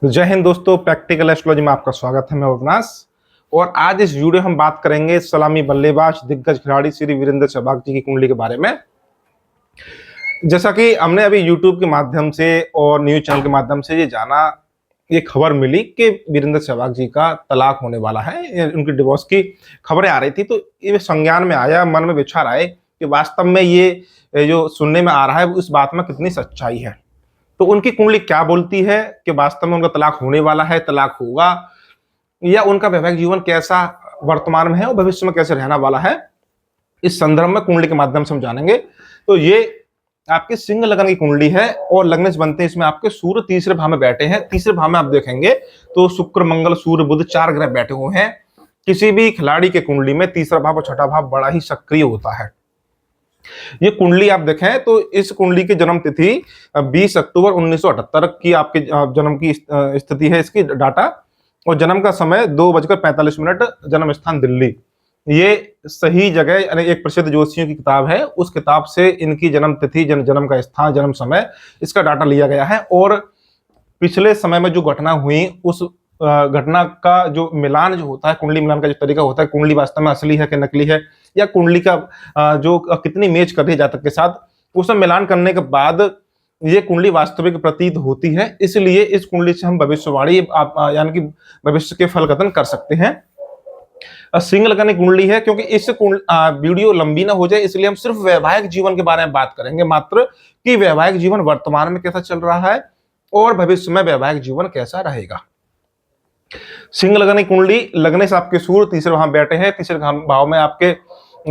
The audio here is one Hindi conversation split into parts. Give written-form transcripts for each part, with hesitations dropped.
जय हिंद दोस्तों, प्रैक्टिकल एस्ट्रोलॉजी में आपका स्वागत है। मैं अविनाश और आज इस वीडियो हम बात करेंगे सलामी बल्लेबाज दिग्गज खिलाड़ी श्री वीरेंद्र सहवाग जी की कुंडली के बारे में। जैसा कि हमने अभी यूट्यूब के माध्यम से और न्यूज चैनल के माध्यम से ये जाना, ये खबर मिली कि वीरेंद्र सहवाग जी का तलाक होने वाला है, उनकी डिवोर्स की खबरें आ रही थी, तो ये संज्ञान में आया, मन में विचार आए कि वास्तव में ये जो सुनने में आ रहा है उस बात में कितनी सच्चाई है। तो उनकी कुंडली क्या बोलती है कि वास्तव में उनका तलाक होने वाला है, तलाक होगा, या उनका वैवाहिक जीवन कैसा वर्तमान में है और भविष्य में कैसे रहने वाला है, इस संदर्भ में कुंडली के माध्यम से हम जानेंगे। तो ये आपके सिंह लगन की कुंडली है और लगने से बनते हैं इसमें आपके सूर्य तीसरे भाव में बैठे हैं। तीसरे भाव में आप देखेंगे तो शुक्र, मंगल, सूर्य, बुध 4 ग्रह बैठे हुए हैं। किसी भी खिलाड़ी के कुंडली में तीसरा भाव और छठा भाव बड़ा ही सक्रिय होता है। ये कुंडली आप देखें तो इस कुंडली की जन्म तिथि 20 अक्टूबर 1978 की आपके जन्म की स्थिति है इसकी डाटा, और जन्म का समय 2:45, जन्म स्थान दिल्ली। ये सही जगह, यानी एक प्रसिद्ध ज्योतिषियों की किताब है, उस किताब से इनकी जन्म तिथि, जन्म का स्थान, जन्म समय, इसका डाटा लिया गया है। और पिछले समय में जो घटना हुई उस घटना का जो मिलान जो होता है, कुंडली मिलान का जो तरीका होता है, कुंडली वास्तव में असली है कि नकली है, या कुंडली का जो कितनी मैच कर रही है जातक के साथ, उसमें मिलान करने के बाद ये कुंडली वास्तविक प्रतीत होती है। इसलिए इस कुंडली से हम भविष्यवाणी यानी कि भविष्य के फल कथन कर सकते हैं। सिंह लगन की कुंडली है, क्योंकि इस वीडियो लंबी ना हो जाए इसलिए हम सिर्फ वैवाहिक जीवन के बारे में बात करेंगे मात्र, कि वैवाहिक जीवन वर्तमान में कैसा चल रहा है और भविष्य में वैवाहिक जीवन कैसा रहेगा। सिंह लगन की कुंडली लगने से आपके सूर्य तीसरे भाव में बैठे हैं। तीसरे भाव में आपके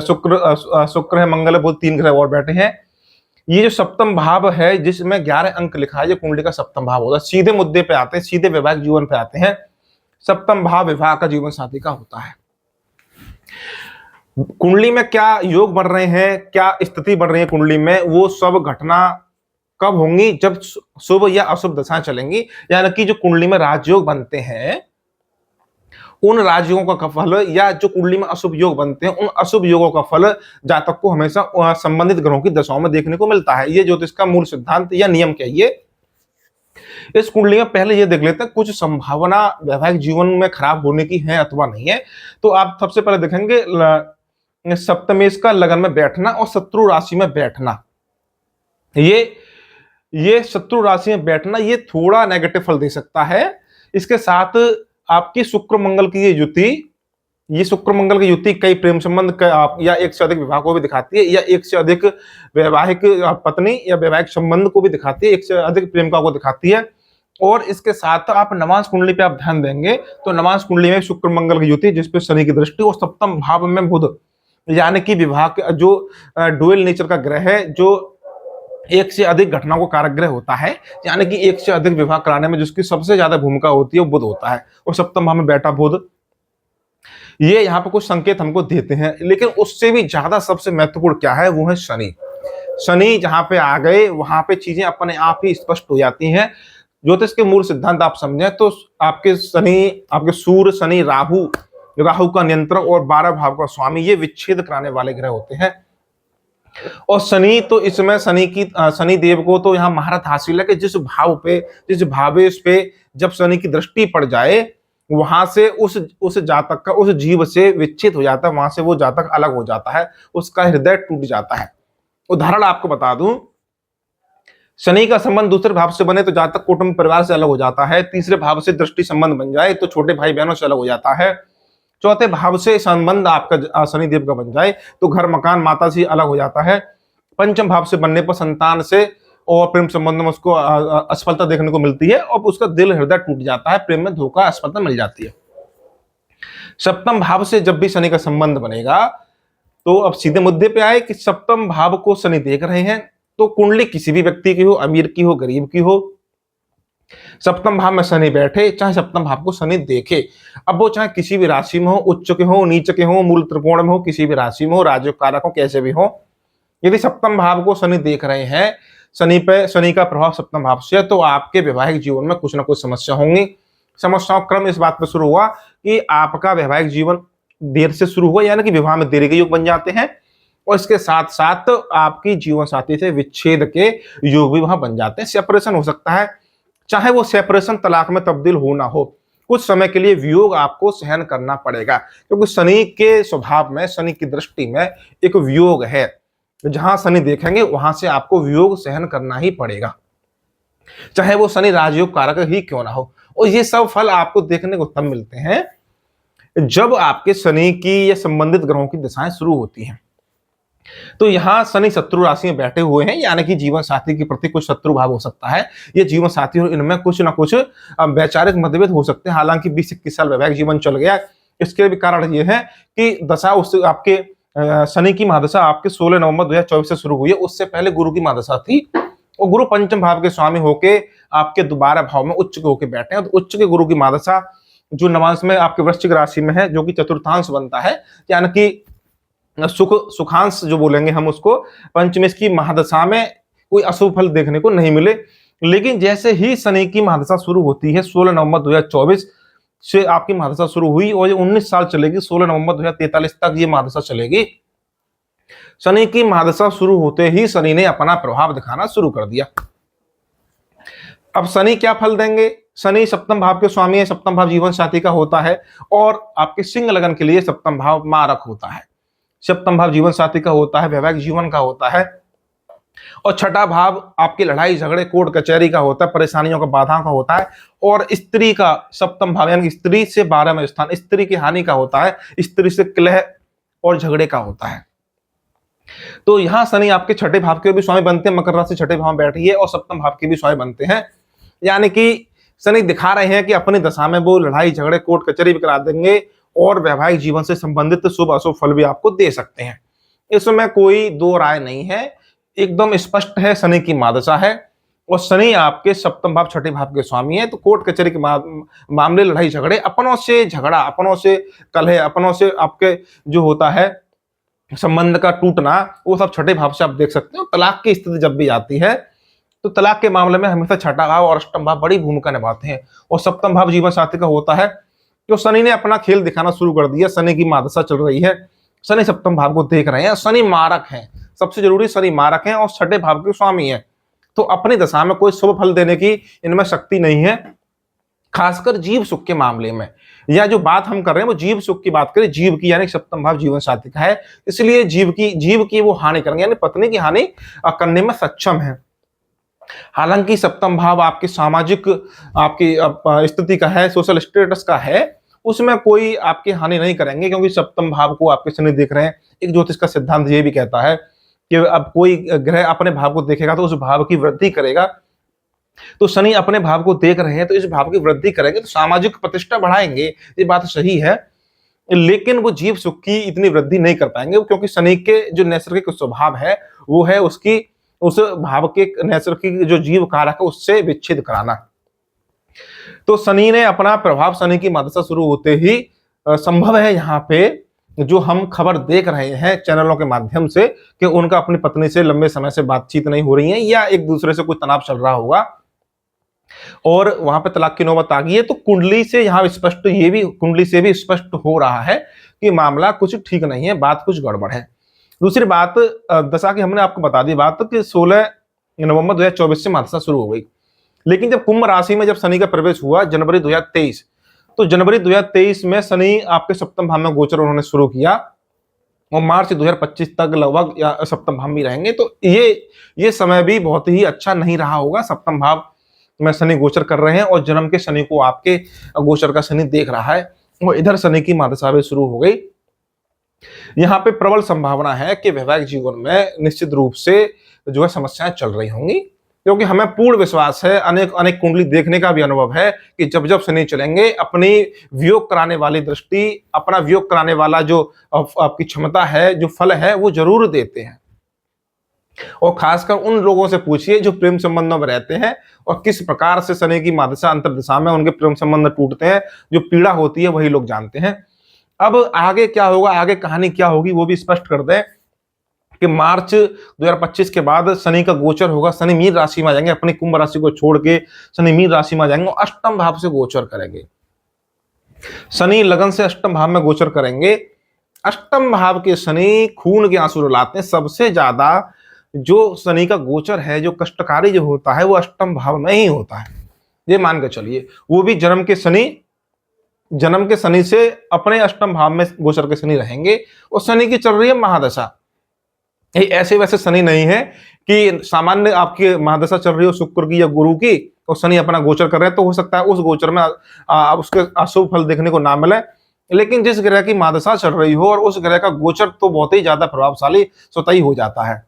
शुक्र है, मंगल है, बुध 3 ग्रह और बैठे हैं। ये जो सप्तम भाव है जिसमें 11 अंक लिखा है, ये कुंडली का सप्तम भाव होता है। सीधे मुद्दे पे आते हैं, सीधे वैवाहिक जीवन पे आते हैं। सप्तम भाव विवाह का, जीवन साथी का होता है। कुंडली में क्या योग बन रहे हैं, क्या स्थिति बन रही है कुंडली में, वो सब घटना कब होंगी, जब शुभ या अशुभ दशाएं चलेंगी। यानी कि जो कुंडली में राजयोग बनते हैं उन राजयोगों का फल, या जो कुंडली में अशुभ योग बनते हैं उन अशुभ योगों का फल जातक को हमेशा संबंधित ग्रहों की दशाओं में देखने को मिलता है। ये ज्योतिष का मूल सिद्धांत या नियम कहिए। इस कुंडली में पहले ये देख लेते हैं कुछ संभावना वैवाहिक जीवन में खराब होने की है अथवा नहीं है। तो आप सबसे पहले देखेंगे सप्तमेश का लगन में बैठना और शत्रु राशि में बैठना। ये शत्रु राशि में बैठना ये थोड़ा नेगेटिव फल दे सकता है। इसके साथ आपकी शुक्र मंगल की ये युति, ये शुक्र मंगल की युति कई प्रेम संबंध का या एक से अधिक विवाह को भी दिखाती है, या एक से अधिक वैवाहिक पत्नी या वैवाहिक संबंध को भी दिखाती है, एक से अधिक प्रेमिका को दिखाती है। और इसके साथ आप नवांश कुंडली पे आप ध्यान देंगे तो नवांश कुंडली में शुक्र मंगल की युति जिसपे शनि की दृष्टि, और सप्तम भाव में बुध, यानी कि विवाह के जो डुअल नेचर का ग्रह है, जो एक से अधिक घटनाओं को कारक ग्रह होता है, यानी कि एक से अधिक विवाह कराने में जिसकी सबसे ज्यादा भूमिका होती है वो बुध होता है। और सप्तम भाव में बैठा बुध, ये यहाँ पे कुछ संकेत हमको देते हैं, लेकिन उससे भी ज्यादा सबसे महत्वपूर्ण क्या है वो है शनि। शनि जहां पे आ गए वहां पे चीजें अपने आप ही स्पष्ट हो जाती हैं। ज्योतिष के मूल सिद्धांत आप समझें तो आपके शनि, आपके सूर्य, शनि, राहु का नियंत्रण और 12 भाव का स्वामी, ये विच्छेद कराने वाले ग्रह होते हैं। और शनि तो इसमें शनि देव को तो यहाँ महारत हासिल है कि जिस भाव पे, जिस भावेश पे जब शनि की दृष्टि पड़ जाए वहां से उस जातक का उस जीव से विच्छेद हो जाता है, वहां से वो जातक अलग हो जाता है, उसका हृदय टूट जाता है। उदाहरण आपको बता दूं, शनि का संबंध दूसरे भाव से बने तो जातक कुटुंब परिवार से अलग हो जाता है। तीसरे भाव से दृष्टि संबंध बन जाए तो छोटे भाई बहनों से अलग हो जाता है। चौथे भाव से संबंध आपका शनिदेव का बन जाए तो घर, मकान, माता से अलग हो जाता है। पंचम भाव से बनने पर संतान से और प्रेम संबंध में उसको असफलता देखने को मिलती है और उसका दिल, हृदय टूट जाता है, प्रेम में धोखा, असफलता मिल जाती है। सप्तम भाव से जब भी शनि का संबंध बनेगा तो अब सीधे मुद्दे पे आए कि सप्तम भाव को शनि देख रहे हैं तो कुंडली किसी भी व्यक्ति की हो, अमीर की हो, गरीब की हो, सप्तम भाव में शनि बैठे, चाहे सप्तम भाव को शनि देखे, अब वो चाहे किसी भी राशि में हो, उच्च के हो, नीच के हो, मूल त्रिकोण में हो, किसी भी राशि में हो, राजयोग कारक हो, कैसे भी हो, यदि सप्तम भाव को शनि देख रहे हैं, शनि का प्रभाव सप्तम भाव से है, तो आपके वैवाहिक जीवन में कुछ ना कुछ समस्या होंगी। समस्याओं का क्रम इस बात पर शुरू हुआ कि आपका वैवाहिक जीवन देर से शुरू हुआ, यानी कि विवाह में देरी के योग बन जाते हैं, और इसके साथ साथ आपकी जीवन साथी से विच्छेद के योग भी वहां बन जाते हैं। सेपरेशन हो सकता है, चाहे वो सेपरेशन तलाक में तब्दील हो ना हो, कुछ समय के लिए वियोग आपको सहन करना पड़ेगा, क्योंकि शनि के स्वभाव में, शनि की दृष्टि में एक वियोग है। जहां शनि देखेंगे वहां से आपको वियोग सहन करना ही पड़ेगा, चाहे वो शनि राजयोग कारक ही क्यों ना हो। और ये सब फल आपको देखने को तब मिलते हैं जब आपके शनि की या संबंधित ग्रहों की दशाएं शुरू होती हैं। तो यहाँ शनि शत्रु राशि में बैठे हुए हैं, यानी कि जीवन साथी के प्रति कुछ शत्रु भाव हो सकता है। ये जीवन साथी और इनमें कुछ ना कुछ वैचारिक मतभेद हो सकते हैं। हालांकि 20-21 साल वैवाहिक जीवन चल गया, इसके भी कारण ये है कि दशा उस आपके शनि की महादशा आपके 16 नवंबर 2024 से शुरू हुई है। उससे पहले गुरु की महादशा थी, और गुरु पंचम भाव के स्वामी होके आपके 12 भाव में उच्च होके बैठे हैं। तो उच्च के गुरु की महादशा जो नवांश में आपके वृश्चिक राशि में है, जो कि चतुर्थांश बनता है, यानी कि सुखांश जो बोलेंगे हम उसको, पंचमेश की महादशा में कोई अशुभ फल देखने को नहीं मिले। लेकिन जैसे ही शनि की महादशा शुरू होती है, 16 नवंबर 2024 से आपकी महादशा शुरू हुई और ये 19 साल चलेगी, 16 नवंबर 2043 तक ये महादशा चलेगी। शनि की महादशा शुरू होते ही शनि ने अपना प्रभाव दिखाना शुरू कर दिया। अब शनि क्या फल देंगे? शनि सप्तम भाव के स्वामी है, सप्तम भाव जीवन साथी का होता है, और आपके सिंह लगन के लिए सप्तम भाव मारक होता है। सप्तम भाव जीवन साथी का होता है, वैवाहिक जीवन का होता है, और छठा भाव आपकी लड़ाई झगड़े कोर्ट कचहरी का होता है, परेशानियों का, बाधाओं का होता है। और स्त्री का सप्तम भाव यानी स्त्री से 12वां स्थान स्त्री की हानि का होता है, स्त्री से कलह और झगड़े का होता है। तो यहां शनि आपके छठे भाव के भी स्वामी बनते हैं, मकर राशि छठे भाव में बैठी है, और सप्तम भाव के भी स्वामी बनते हैं। यानी कि शनि दिखा रहे हैं कि अपनी दशा में वो लड़ाई झगड़े कोर्ट कचहरी भी करा देंगे, और वैवाहिक जीवन से संबंधित शुभ अशुभ फल भी आपको दे सकते हैं। इसमें कोई दो राय नहीं है, एकदम स्पष्ट है। शनि की महादशा है, और शनि आपके सप्तम भाव छठे भाव के स्वामी है। तो कोर्ट कचहरी के मामले, लड़ाई झगड़े, अपनों से झगड़ा, अपनों से कलह, अपनों से आपके जो होता है संबंध का टूटना, वो सब छठे भाव से आप देख सकते हो। तलाक की स्थिति जब भी आती है तो तलाक के मामले में हमेशा छठा भाव और अष्टम भाव बड़ी भूमिका निभाते हैं, और सप्तम भाव जीवन साथी का होता है। तो शनि ने अपना खेल दिखाना शुरू कर दिया। शनि की महादशा चल रही है, शनि सप्तम भाव को देख रहे हैं, शनि मारक हैं, सबसे जरूरी शनि मारक हैं और छठे भाव के स्वामी हैं। तो अपनी दशा में कोई शुभ फल देने की इनमें शक्ति नहीं है, खासकर जीव सुख के मामले में। या जो बात हम कर रहे हैं वो जीव सुख की बात करें, जीव की, यानी सप्तम भाव जीवन साथी का है, इसलिए जीव की वो हानि करेंगे, यानी पत्नी की हानि करने में सक्षम है। हालांकि सप्तम भाव आपकी सामाजिक आपकी स्थिति का है, सोशल स्टेटस का है, उसमें कोई आपकी हानि नहीं करेंगे, क्योंकि सप्तम भाव को आपके शनि देख रहे हैं। एक ज्योतिष का सिद्धांत ये भी कहता है कि अब कोई ग्रह अपने भाव को देखेगा तो उस भाव की वृद्धि करेगा। तो शनि अपने भाव को देख रहे हैं तो इस भाव की वृद्धि करेंगे, तो सामाजिक प्रतिष्ठा बढ़ाएंगे, ये बात सही है। लेकिन वो जीव सुख की इतनी वृद्धि नहीं कर पाएंगे, क्योंकि शनि के जो नैसर्गिक स्वभाव है वो है उसकी उस भाव के नैसर्गिक जो जीव कारक है उससे विच्छेद कराना। तो शनि ने अपना प्रभाव, शनि की महादशा शुरू होते ही संभव है यहाँ पे जो हम खबर देख रहे हैं चैनलों के माध्यम से कि उनका अपनी पत्नी से लंबे समय से बातचीत नहीं हो रही है, या एक दूसरे से कोई तनाव चल रहा होगा और वहां पे तलाक की नौबत आ गई है। तो कुंडली से यहाँ स्पष्ट, ये भी कुंडली से भी स्पष्ट हो रहा है कि मामला कुछ ठीक नहीं है, बात कुछ गड़बड़ है। दूसरी बात, दशा की हमने आपको बता दी बात कि 16 नवंबर 2024 से महादशा शुरू हो गई। लेकिन जब कुंभ राशि में जब शनि का प्रवेश हुआ जनवरी 2023, तो जनवरी 2023 में शनि आपके सप्तम भाव में गोचर उन्होंने शुरू किया, और मार्च 2025 तक लगभग या सप्तम भाव में रहेंगे। तो ये समय भी बहुत ही अच्छा नहीं रहा होगा। सप्तम भाव में शनि गोचर कर रहे हैं, और जन्म के शनि को आपके गोचर का शनि देख रहा है, और इधर शनि की महादशा भी शुरू हो गई। यहाँ पे प्रबल संभावना है कि वैवाहिक जीवन में निश्चित रूप से जो है समस्याएं चल रही होंगी, क्योंकि हमें पूर्ण विश्वास है, अनेक कुंडली देखने का भी अनुभव है कि जब जब शनि चलेंगे अपनी वियोग कराने वाली दृष्टि, अपना वियोग कराने वाला जो आपकी क्षमता है, जो फल है, वो जरूर देते हैं। और खासकर उन लोगों से पूछिए जो प्रेम संबंधों में रहते हैं और किस प्रकार से शनि की महादशा अंतर्दशा में उनके प्रेम संबंध टूटते हैं, जो पीड़ा होती है वही लोग जानते हैं। अब आगे क्या होगा, आगे कहानी क्या होगी वो भी स्पष्ट कर दें कि मार्च 2025 के बाद शनि का गोचर होगा। शनि मीन राशि में आ जाएंगे, अपनी कुंभ राशि को छोड़ के शनि मीन राशि में आ जाएंगे और अष्टम भाव से गोचर करेंगे। शनि लगन से अष्टम भाव में गोचर करेंगे। अष्टम भाव के शनि खून के आंसू रुलाते हैं। सबसे ज्यादा जो शनि का गोचर है, जो कष्टकारी जो होता है, वो अष्टम भाव में ही होता है। ये मान के चलिए। वो भी जन्म के शनि से अपने अष्टम भाव में गोचर के शनि रहेंगे, और शनि की चल रही है महादशा। ये ऐसे वैसे शनि नहीं है कि सामान्य आपकी महादशा चल रही हो शुक्र की या गुरु की, और शनि अपना गोचर कर रहे हैं, तो हो सकता है उस गोचर में उसके अशुभ फल देखने को ना मिले। लेकिन जिस ग्रह की महादशा चल रही हो और उस ग्रह का गोचर तो बहुत ही ज्यादा प्रभावशाली स्वतः ही हो जाता है।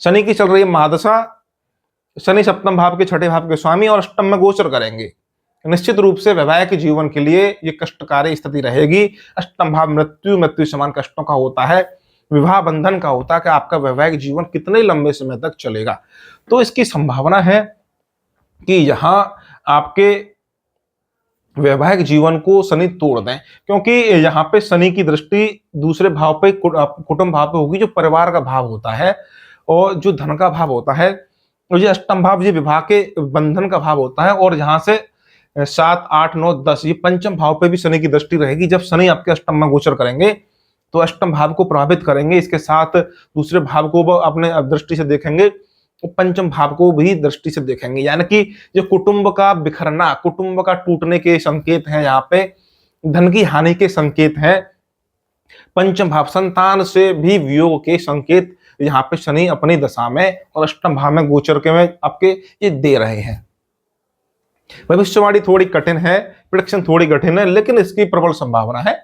शनि की चल रही है महादशा, शनि सप्तम भाव के छठे भाव के स्वामी और अष्टम में गोचर करेंगे। निश्चित रूप से वैवाहिक जीवन के लिए ये कष्टकारी स्थिति रहेगी। अष्टम भाव मृत्यु समान कष्टों का होता है, विवाह बंधन का होता है कि आपका वैवाहिक जीवन कितने लंबे समय तक चलेगा। तो इसकी संभावना है कि यहां आपके वैवाहिक जीवन को शनि तोड़ दें, क्योंकि यहाँ पे शनि की दृष्टि दूसरे भाव पे कुटुंब भाव पे होगी, जो परिवार का भाव होता है और जो धन का भाव होता है। और ये अष्टम भाव ये विवाह के बंधन का भाव होता है, और यहाँ से 7, 8, 9, 10 ये पंचम भाव पे भी शनि की दृष्टि रहेगी। जब शनि आपके अष्टम में गोचर करेंगे तो अष्टम भाव को प्रभावित करेंगे, इसके साथ दूसरे भाव को वो अपने दृष्टि से देखेंगे, तो पंचम भाव को भी दृष्टि से देखेंगे। यानी कि जो कुटुंब का बिखरना, कुटुंब का टूटने के संकेत हैं, यहाँ पे धन की हानि के संकेत हैं, पंचम भाव संतान से भी वियोग के संकेत यहाँ पे शनि अपनी दशा में और अष्टम भाव में गोचर के में आपके ये दे रहे हैं। भविष्यवाणी थोड़ी कठिन है, प्रेडिक्शन थोड़ी कठिन है, लेकिन इसकी प्रबल संभावना है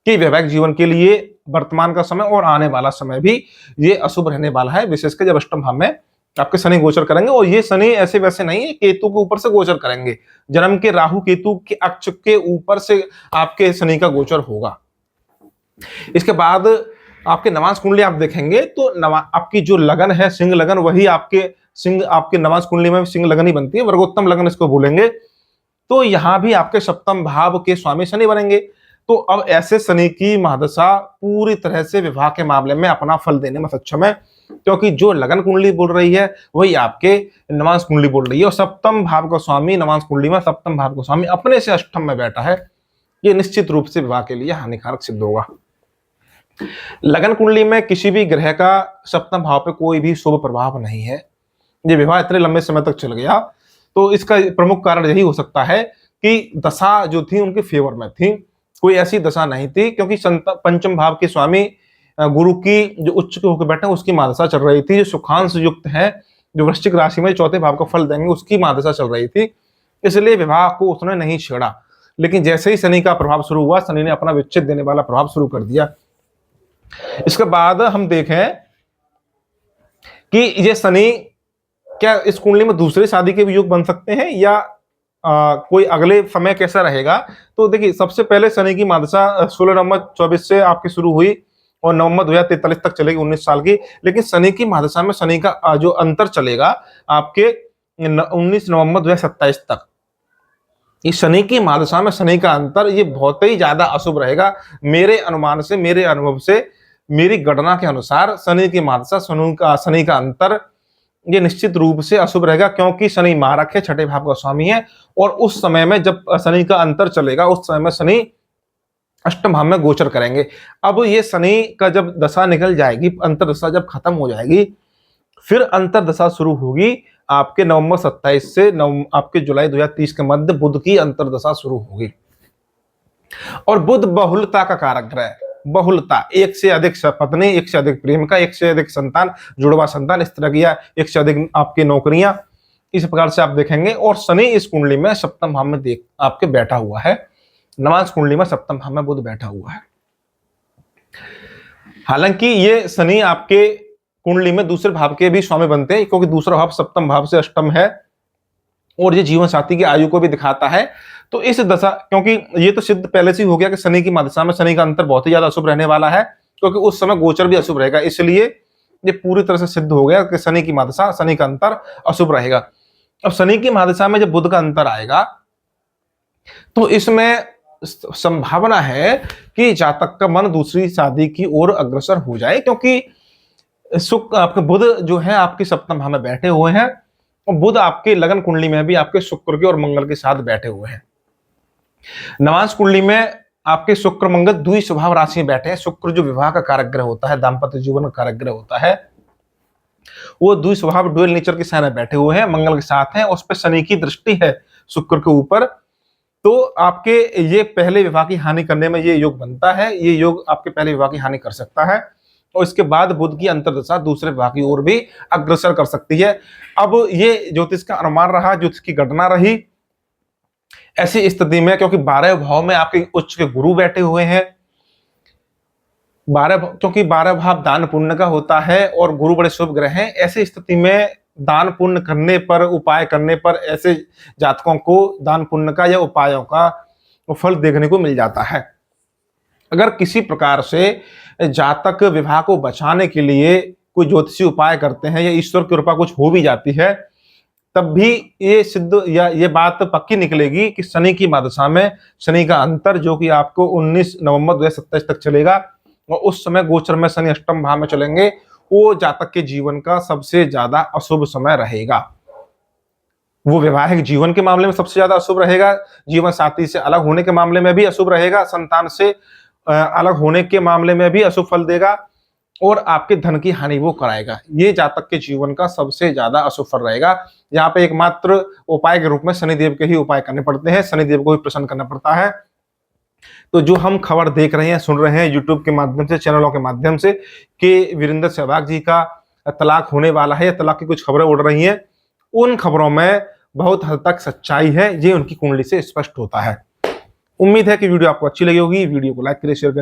कि वैवाहिक जीवन के लिए वर्तमान का समय और आने वाला समय भी ये अशुभ रहने वाला है, विशेषकर जब अष्टम भाव में आपके शनि गोचर करेंगे। और ये शनि ऐसे वैसे नहीं है, केतु के ऊपर से गोचर करेंगे, जन्म के राहु केतु के अक्ष के ऊपर से आपके शनि का गोचर होगा। इसके बाद आपके नवांश कुंडली आप देखेंगे तो आपकी जो लगन है सिंह लगन, वही आपके नवांश कुंडली में सिंह लगन ही बनती है, वर्गोत्तम लगन इसको बोलेंगे। तो यहां भी आपके सप्तम भाव के स्वामी शनि बनेंगे। तो अब ऐसे शनि की महादशा पूरी तरह से विवाह के मामले में अपना फल देने में सक्षम है, क्योंकि जो लगन कुंडली बोल रही है वही आपके नवांश कुंडली बोल रही है, और सप्तम भाव का स्वामी नवांश कुंडली में सप्तम भाव का स्वामी अपने से अष्टम में बैठा है। ये निश्चित रूप से विवाह के लिए हानिकारक सिद्ध होगा। लगन कुंडली में किसी भी ग्रह का सप्तम भाव पे कोई भी शुभ प्रभाव नहीं है। ये विवाह इतने लंबे समय तक चल गया, तो इसका प्रमुख कारण यही हो सकता है कि दशा जो थी उनके फेवर में थी, कोई ऐसी दशा नहीं थी, क्योंकि पंचम भाव के स्वामी गुरु की जो उच्च के होकर बैठे उसकी महादशा चल रही थी, जो सुखांश युक्त है, जो वृश्चिक राशि में चौथे भाव का फल देंगे उसकी महादशा चल रही थी, इसलिए विवाह को उसने नहीं छेड़ा। लेकिन जैसे ही शनि का प्रभाव शुरू हुआ, शनि ने अपना विच्छेद देने वाला प्रभाव शुरू कर दिया। इसके बाद हम देखें कि ये शनि क्या इस कुंडली में दूसरी शादी के भी योग बन सकते हैं, या कोई अगले समय कैसा रहेगा। तो देखिए, सबसे पहले शनि की महादशा 16 नवंबर 24 से आपकी शुरू हुई और नवंबर 2043 तक चलेगी, 19 साल की। लेकिन शनि की महादशा में शनि का जो अंतर चलेगा आपके 19 नवंबर 2027 तक। इस शनि की महादशा में शनि का अंतर ये बहुत ही ज्यादा अशुभ रहेगा। मेरे अनुमान से, मेरे अनुभव से, मेरी गणना के अनुसार शनि की महादशा शनि का अंतर ये निश्चित रूप से अशुभ रहेगा, क्योंकि शनि मारक है, छठे भाव का स्वामी है, और उस समय में जब शनि का अंतर चलेगा उस समय में शनि अष्टम भाव में गोचर करेंगे। अब ये शनि का जब दशा निकल जाएगी, अंतर दशा जब खत्म हो जाएगी, फिर अंतर दशा शुरू होगी आपके नवंबर 27 से आपके जुलाई 2030 के मध्य बुध की अंतर दशा शुरू होगी। और बुध बहुलता का कारक ग्रह है, बहुलता, एक से अधिक पत्नी, एक से अधिक प्रेमिका, एक से अधिक संतान, जुड़वा संतान, इस तरह की, एक से अधिक आपकी नौकरियां, इस प्रकार से आप देखेंगे। और शनि इस कुंडली में सप्तम भाव में आपके बैठा हुआ है, नवांश कुंडली में सप्तम भाव में बुध बैठा हुआ है। हालांकि ये शनि आपके कुंडली में दूसरे भाव के भी स्वामी बनते हैं, क्योंकि दूसरा भाव सप्तम भाव से अष्टम है और ये जीवन साथी की आयु को भी दिखाता है। तो इस दशा, क्योंकि ये तो सिद्ध पहले से ही हो गया कि शनि की महादशा में शनि का अंतर बहुत ही ज्यादा अशुभ रहने वाला है, क्योंकि उस समय गोचर भी अशुभ रहेगा, इसलिए ये पूरी तरह से सिद्ध हो गया कि शनि की महादशा, शनि का अंतर अशुभ रहेगा। अब शनि की महादशा में जब बुध का अंतर आएगा तो इसमें संभावना है कि जातक का मन दूसरी शादी की ओर अग्रसर हो जाए, क्योंकि शुक्र आपके बुध जो है आपकी सप्तम भाव में बैठे हुए हैं, और बुध आपके लगन कुंडली में भी आपके शुक्र के और मंगल के साथ बैठे हुए हैं। नवांश कुंडली में आपके शुक्र मंगल द्वि स्वभाव राशि में बैठे हैं। शुक्र जो विवाह का कारक ग्रह होता है, दाम्पत्य जीवन का कारक ग्रह होता है, वो द्विस्वभाव ड्यूअल नेचर के साइन में बैठे हुए हैं, मंगल के साथ हैं, उस पर शनि की दृष्टि है शुक्र के ऊपर। तो आपके ये पहले विवाह की हानि करने में ये योग बनता है, ये योग आपके पहले विवाह की हानि कर सकता है। और इसके बाद बुध की अंतर्दशा दूसरे विवाह की ओर भी अग्रसर कर सकती है। अब ये ज्योतिष का अनुमान रहा, ज्योतिष की गणना रही। ऐसी स्थिति में क्योंकि 12 भाव में आपके उच्च के गुरु बैठे हुए हैं, 12 भाव दान पुण्य का होता है और गुरु बड़े शुभ ग्रह हैं, ऐसी स्थिति में दान पुण्य करने पर, उपाय करने पर ऐसे जातकों को दान पुण्य का या उपायों का फल देखने को मिल जाता है। अगर किसी प्रकार से जातक विवाह को बचाने के लिए कोई ज्योतिषी उपाय करते हैं या ईश्वर की कृपा कुछ हो भी जाती है, तब भी ये सिद्ध या ये बात पक्की निकलेगी कि शनि की महादशा में शनि का अंतर, जो कि आपको 19 नवंबर 2027 तक चलेगा, और उस समय गोचर में शनि अष्टम भाव में चलेंगे, वो जातक के जीवन का सबसे ज्यादा अशुभ समय रहेगा। वो वैवाहिक जीवन के मामले में सबसे ज्यादा अशुभ रहेगा, जीवन साथी से अलग होने के मामले में भी अशुभ रहेगा, संतान से अलग होने के मामले में भी अशुभ फल देगा, और आपके धन की हानि वो कराएगा। ये जातक के जीवन का सबसे ज्यादा अशुभ फल रहेगा। यहाँ पे एकमात्र उपाय के रूप में शनिदेव के ही उपाय करने पड़ते हैं, शनिदेव को भी प्रसन्न करना पड़ता है। तो जो हम खबर देख रहे हैं, सुन रहे हैं यूट्यूब के माध्यम से, चैनलों के माध्यम से, कि वीरेंद्र सहवाग जी का तलाक होने वाला है या तलाक की कुछ खबरें उड़ रही हैं, उन खबरों में बहुत हद तक सच्चाई है, ये उनकी कुंडली से स्पष्ट होता है। उम्मीद है कि वीडियो आपको अच्छी लगी होगी। वीडियो को लाइक करिए, शेयर करिए।